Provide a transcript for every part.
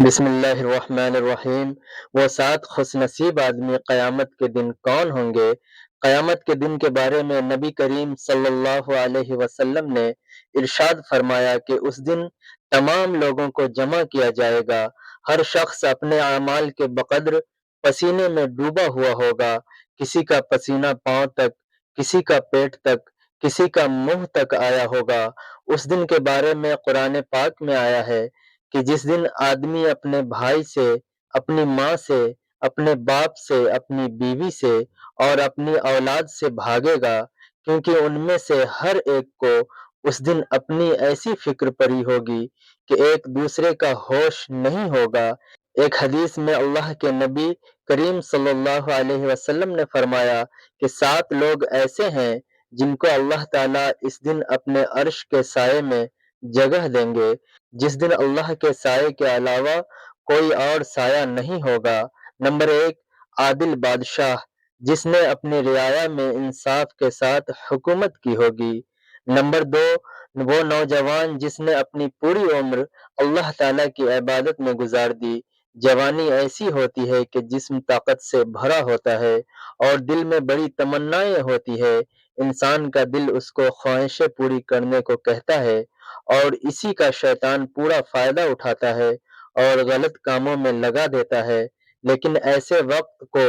بسم اللہ الرحمن الرحیم۔ وہ 7 خوش نصیب آدمی قیامت کے دن کون ہوں گے؟ قیامت کے دن کے بارے میں نبی کریم صلی اللہ علیہ وسلم نے ارشاد فرمایا کہ اس دن تمام لوگوں کو جمع کیا جائے گا۔ ہر شخص اپنے اعمال کے بقدر پسینے میں ڈوبا ہوا ہوگا۔ کسی کا پسینہ پاؤں تک، کسی کا پیٹ تک، کسی کا منہ تک آیا ہوگا۔ اس دن کے بارے میں قرآن پاک میں آیا ہے کہ جس دن آدمی اپنے بھائی سے، اپنی ماں سے، اپنے باپ سے، اپنی بیوی سے اور اپنی اولاد سے بھاگے گا، کیونکہ ان میں سے ہر ایک کو اس دن اپنی ایسی فکر پڑی ہوگی کہ ایک دوسرے کا ہوش نہیں ہوگا۔ ایک حدیث میں اللہ کے نبی کریم صلی اللہ علیہ وسلم نے فرمایا کہ 7 لوگ ایسے ہیں جن کو اللہ تعالیٰ اس دن اپنے عرش کے سائے میں جگہ دیں گے، جس دن اللہ کے سائے کے علاوہ کوئی اور سایہ نہیں ہوگا۔ نمبر 1، عادل بادشاہ، جس نے اپنی رعایا میں انصاف کے ساتھ حکومت کی ہوگی۔ نمبر 2، وہ نوجوان جس نے اپنی پوری عمر اللہ تعالیٰ کی عبادت میں گزار دی۔ جوانی ایسی ہوتی ہے کہ جسم طاقت سے بھرا ہوتا ہے اور دل میں بڑی تمنائیں ہوتی ہے۔ انسان کا دل اس کو خواہشیں پوری کرنے کو کہتا ہے اور اسی کا شیطان پورا فائدہ اٹھاتا ہے اور غلط کاموں میں لگا دیتا ہے۔ لیکن ایسے وقت کو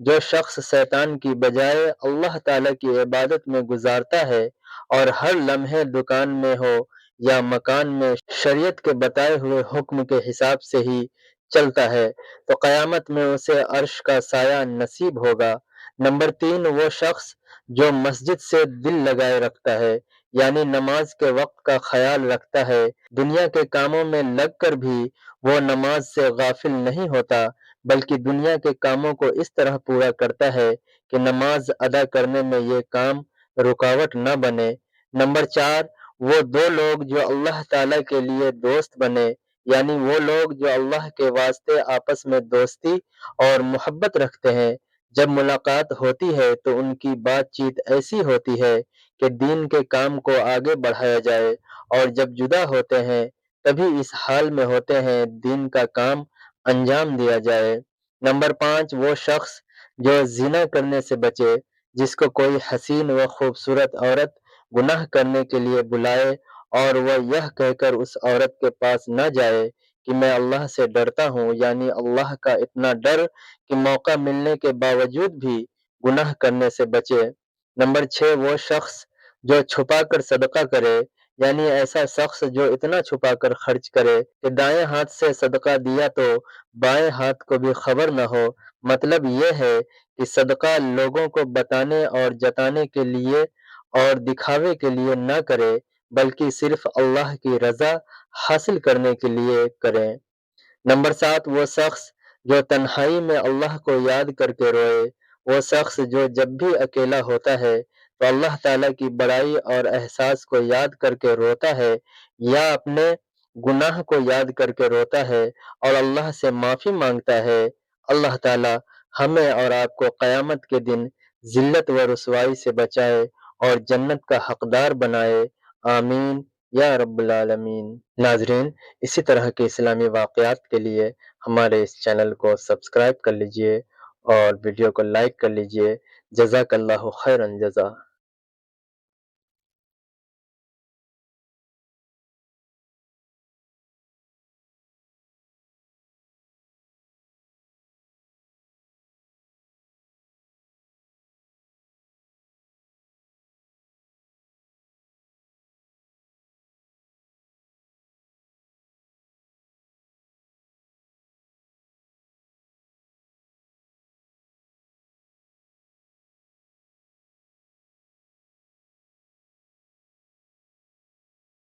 جو شخص شیطان کی بجائے اللہ تعالیٰ کی عبادت میں گزارتا ہے اور ہر لمحے دکان میں ہو یا مکان میں شریعت کے بتائے ہوئے حکم کے حساب سے ہی چلتا ہے، تو قیامت میں اسے عرش کا سایہ نصیب ہوگا۔ نمبر 3، وہ شخص جو مسجد سے دل لگائے رکھتا ہے، یعنی نماز کے وقت کا خیال رکھتا ہے۔ دنیا کے کاموں میں لگ کر بھی وہ نماز سے غافل نہیں ہوتا، بلکہ دنیا کے کاموں کو اس طرح پورا کرتا ہے کہ نماز ادا کرنے میں یہ کام رکاوٹ نہ بنے۔ نمبر 4، وہ 2 لوگ جو اللہ تعالیٰ کے لیے دوست بنے، یعنی وہ لوگ جو اللہ کے واسطے آپس میں دوستی اور محبت رکھتے ہیں۔ جب ملاقات ہوتی ہے تو ان کی بات چیت ایسی ہوتی ہے کہ دین کے کام کو آگے بڑھایا جائے، اور جب جدا ہوتے ہیں تبھی اس حال میں ہوتے ہیں دین کا کام انجام دیا جائے۔ نمبر 5، وہ شخص جو زنا کرنے سے بچے، جس کو کوئی حسین و خوبصورت عورت گناہ کرنے کے لیے بلائے اور وہ یہ کہہ کر اس عورت کے پاس نہ جائے کہ میں اللہ سے ڈرتا ہوں، یعنی اللہ کا اتنا ڈر کہ موقع ملنے کے باوجود بھی گناہ کرنے سے بچے۔ نمبر 6، وہ شخص جو چھپا کر صدقہ کرے، یعنی ایسا شخص جو اتنا چھپا کر خرچ کرے کہ دائیں ہاتھ سے صدقہ دیا تو بائیں ہاتھ کو بھی خبر نہ ہو۔ مطلب یہ ہے کہ صدقہ لوگوں کو بتانے اور جتانے کے لیے اور دکھاوے کے لیے نہ کرے، بلکہ صرف اللہ کی رضا حاصل کرنے کے لیے کریں۔ نمبر 7، وہ شخص جو تنہائی میں اللہ کو یاد کر کے روئے، وہ شخص جو جب بھی اکیلا ہوتا ہے تو اللہ تعالیٰ کی بڑائی اور احساس کو یاد کر کے روتا ہے، یا اپنے گناہ کو یاد کر کے روتا ہے اور اللہ سے معافی مانگتا ہے۔ اللہ تعالیٰ ہمیں اور آپ کو قیامت کے دن ذلت و رسوائی سے بچائے اور جنت کا حقدار بنائے۔ آمین یا رب العالمین۔ ناظرین، اسی طرح کے اسلامی واقعات کے لیے ہمارے اس چینل کو سبسکرائب کر لیجئے اور ویڈیو کو لائک کر لیجئے۔ جزاک اللہ خیرا جزا۔